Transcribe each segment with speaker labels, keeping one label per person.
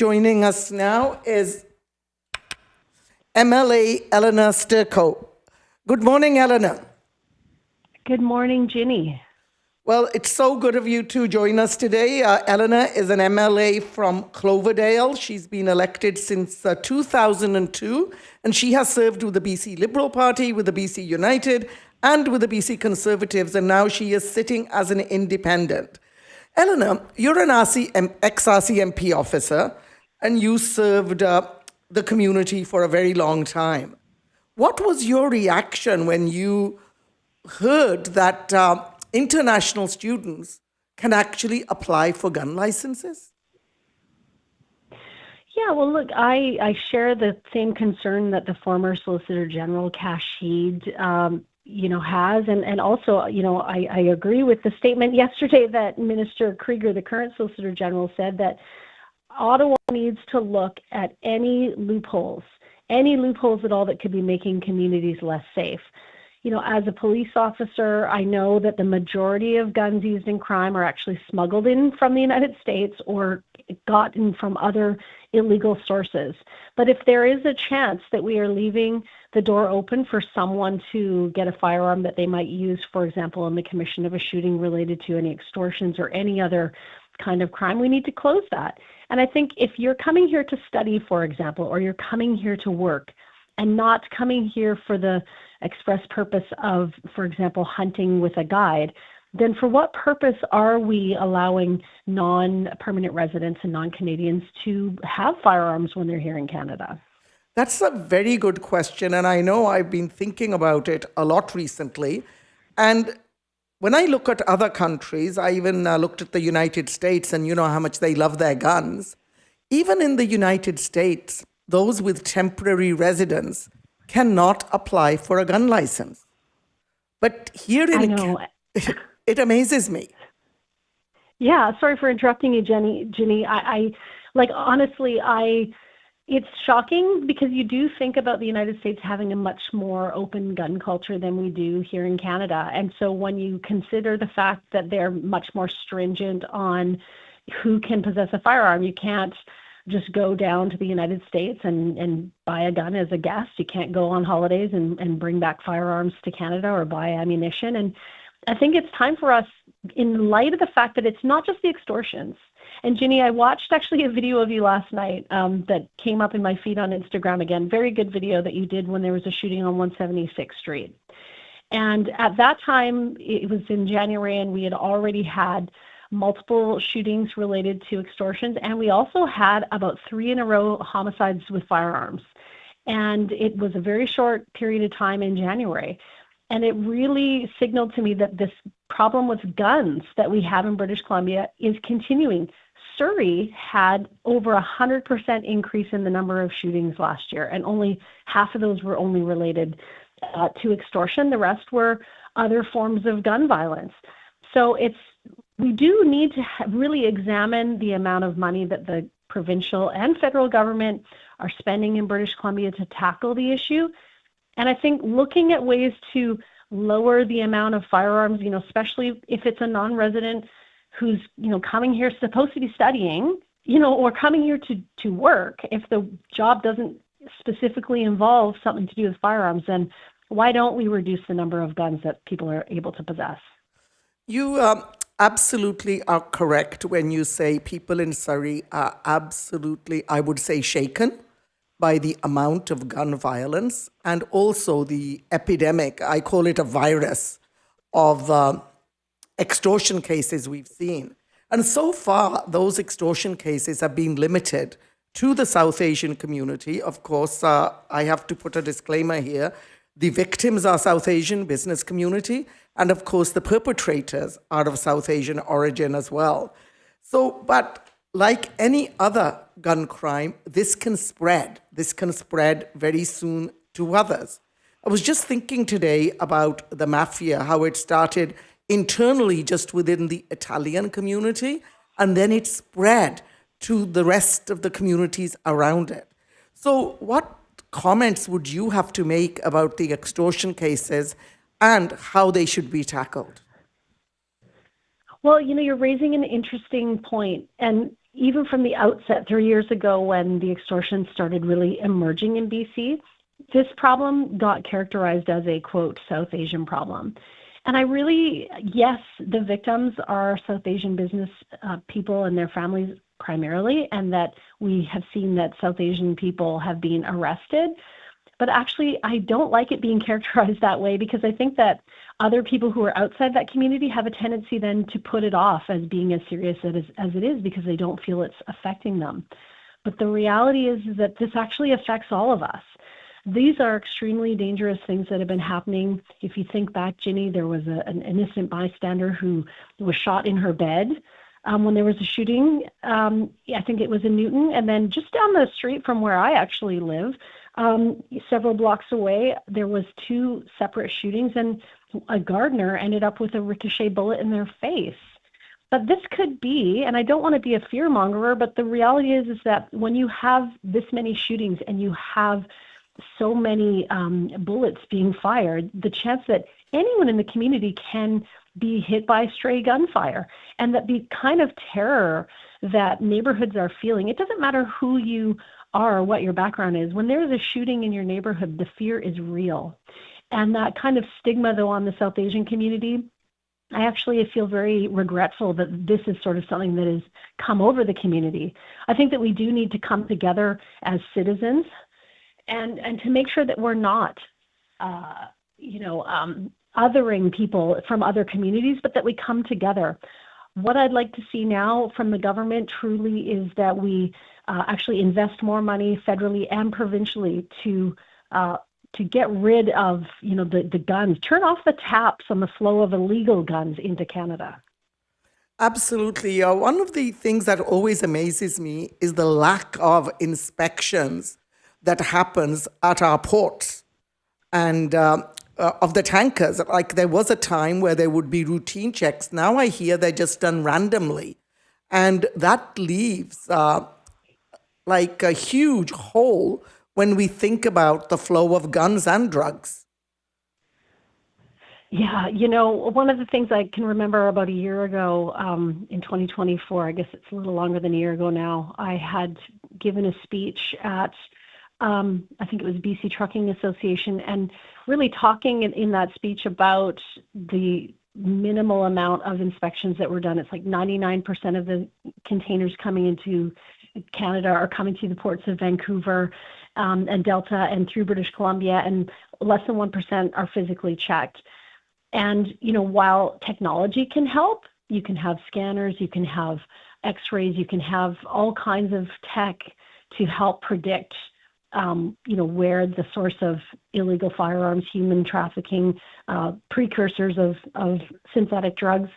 Speaker 1: joining us now is MLA Eleanor Sturko. Good morning, Eleanor.
Speaker 2: Good morning, Ginny.
Speaker 1: Well, it's so good of you to join us today. Eleanor is an MLA from Cloverdale. She's been elected since 2002, and she has served with the BC Liberal Party, with the BC United, and with the BC Conservatives, and now she is sitting as an independent. Eleanor, you're an ex-RCMP officer, and you served the community for a very long time. What was your reaction when you heard that international students can actually apply for gun licenses?
Speaker 2: Yeah, well, look, I share the same concern that the former Solicitor General, Kash Heed, has. And also, I agree with the statement yesterday that Minister Krieger, the current Solicitor General, said that Ottawa needs to look at any loopholes at all that could be making communities less safe. As a police officer, I know that the majority of guns used in crime are actually smuggled in from the United States or gotten from other illegal sources. But if there is a chance that we are leaving the door open for someone to get a firearm that they might use, for example, in the commission of a shooting related to any extortions or any other kind of crime, we need to close that. And I think if you're coming here to study, for example, or you're coming here to work and not coming here for the express purpose of, for example, hunting with a guide, then for what purpose are we allowing non-permanent residents and non-Canadians to have firearms when they're here in Canada?
Speaker 1: That's a very good question, and I know I've been thinking about it a lot recently. And when I look at other countries, I even looked at the United States, and you know how much they love their guns. Even in the United States, those with temporary residence cannot apply for a gun license. But here in it amazes me.
Speaker 2: Yeah, sorry for interrupting you, Ginny. It's shocking because you do think about the United States having a much more open gun culture than we do here in Canada. And so when you consider the fact that they're much more stringent on who can possess a firearm, you can't just go down to the United States and buy a gun as a guest. You can't go on holidays and bring back firearms to Canada or buy ammunition. And I think it's time for us, in light of the fact that it's not just the extortions. And Ginny, I watched actually a video of you last night that came up in my feed on Instagram again. Very good video that you did when there was a shooting on 176th Street. And at that time, it was in January, and we had already had multiple shootings related to extortions. And we also had about 3 in a row homicides with firearms. And it was a very short period of time in January. And it really signaled to me that this problem with guns that we have in British Columbia is continuing. Surrey had over 100% increase in the number of shootings last year, and only half of those were only related to extortion. The rest were other forms of gun violence. So we do need to really examine the amount of money that the provincial and federal government are spending in British Columbia to tackle the issue. And I think looking at ways to lower the amount of firearms, especially if it's a non-resident who's, coming here supposed to be studying, or coming here to work, if the job doesn't specifically involve something to do with firearms, then why don't we reduce the number of guns that people are able to possess?
Speaker 1: You absolutely are correct when you say people in Surrey are absolutely, I would say, shaken by the amount of gun violence and also the epidemic, I call it a virus, of extortion cases we've seen. And so far, those extortion cases have been limited to the South Asian community. Of course, I have to put a disclaimer here. The victims are South Asian business community, and of course, the perpetrators are of South Asian origin as well. So, but like any other gun crime, this can spread. This can spread very soon to others. I was just thinking today about the mafia, how it started internally just within the Italian community, and then it spread to the rest of the communities around it. So what comments would you have to make about the extortion cases and how they should be tackled?
Speaker 2: Well, you're raising an interesting point. And even from the outset 3 years ago when the extortion started really emerging in BC, this problem got characterized as a, quote, South Asian problem. And I really, yes, the victims are South Asian business people and their families primarily, and that we have seen that South Asian people have been arrested. But actually, I don't like it being characterized that way, because I think that other people who are outside that community have a tendency then to put it off as being as serious as it is, because they don't feel it's affecting them. But the reality is that this actually affects all of us. These are extremely dangerous things that have been happening. If you think back, Ginny, there was an innocent bystander who was shot in her bed when there was a shooting. I think it was in Newton. And then just down the street from where I actually live, several blocks away, there was 2 separate shootings, and a gardener ended up with a ricochet bullet in their face. But this could be, and I don't want to be a fearmongerer, but the reality is that when you have this many shootings and you have so many bullets being fired, the chance that anyone in the community can be hit by stray gunfire, and that the kind of terror that neighborhoods are feeling, it doesn't matter who you are or what your background is. When there's a shooting in your neighborhood, the fear is real. And that kind of stigma, though, on the South Asian community, I actually feel very regretful that this is sort of something that has come over the community. I think that we do need to come together as citizens and to make sure that we're not, othering people from other communities, but that we come together. What I'd like to see now from the government truly is that we actually invest more money federally and provincially to get rid of, the guns, turn off the taps on the flow of illegal guns into Canada.
Speaker 1: Absolutely. One of the things that always amazes me is the lack of inspections that happens at our ports and of the tankers. Like, there was a time where there would be routine checks. Now I hear they're just done randomly. And that leaves like a huge hole when we think about the flow of guns and drugs.
Speaker 2: Yeah, one of the things I can remember about a year ago, in 2024, I guess it's a little longer than a year ago now, I had given a speech at, I think it was BC Trucking Association, and really talking in that speech about the minimal amount of inspections that were done. It's like 99% of the containers coming into Canada are coming to the ports of Vancouver and Delta and through British Columbia, and less than 1% are physically checked. And, while technology can help, you can have scanners, you can have x-rays, you can have all kinds of tech to help predict, where the source of illegal firearms, human trafficking, precursors of synthetic drugs,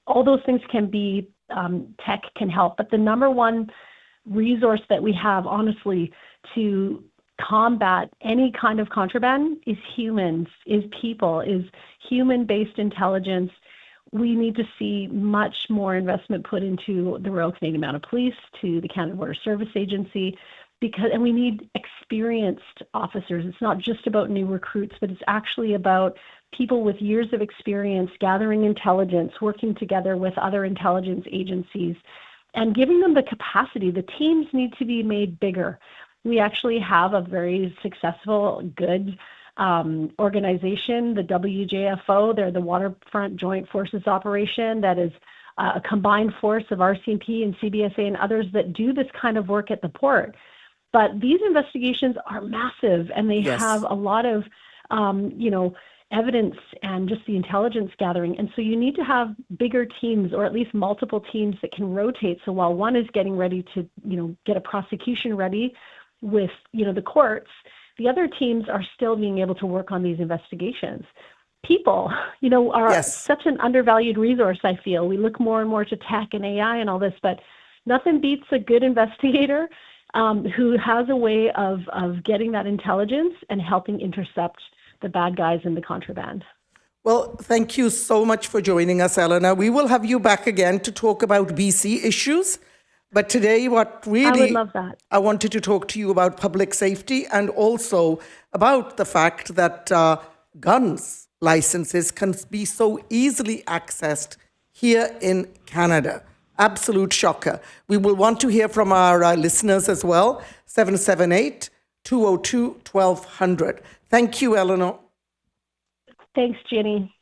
Speaker 2: all those things can be, tech can help. But the number one resource that we have, honestly, to combat any kind of contraband is humans, is people, is human-based intelligence. We need to see much more investment put into the Royal Canadian Mounted Police, to the Canada Border Service Agency, and we need experienced officers. It's not just about new recruits, but it's actually about people with years of experience gathering intelligence, working together with other intelligence agencies, and giving them the capacity. The teams need to be made bigger. We actually have a very successful, good organization, the WJFO. They're the Waterfront Joint Forces Operation, that is a combined force of RCMP and CBSA and others that do this kind of work at the port. But these investigations are massive, and they have a lot of, evidence and just the intelligence gathering. And so you need to have bigger teams, or at least multiple teams that can rotate. So while one is getting ready to, get a prosecution ready with, the courts, the other teams are still being able to work on these investigations. People, are such an undervalued resource, I feel. We look more and more to tech and AI and all this, but nothing beats a good investigator who has a way of getting that intelligence and helping intercept the bad guys in the contraband.
Speaker 1: Well, thank you so much for joining us, Eleanor. We will have you back again to talk about BC issues. But today, what really
Speaker 2: I would love that.
Speaker 1: I wanted to talk to you about public safety, and also about the fact that guns licenses can be so easily accessed here in Canada. absolute shocker. We will want to hear from our listeners as well. 778-202-1200. Thank you, Eleanor.
Speaker 2: Thanks, Ginny.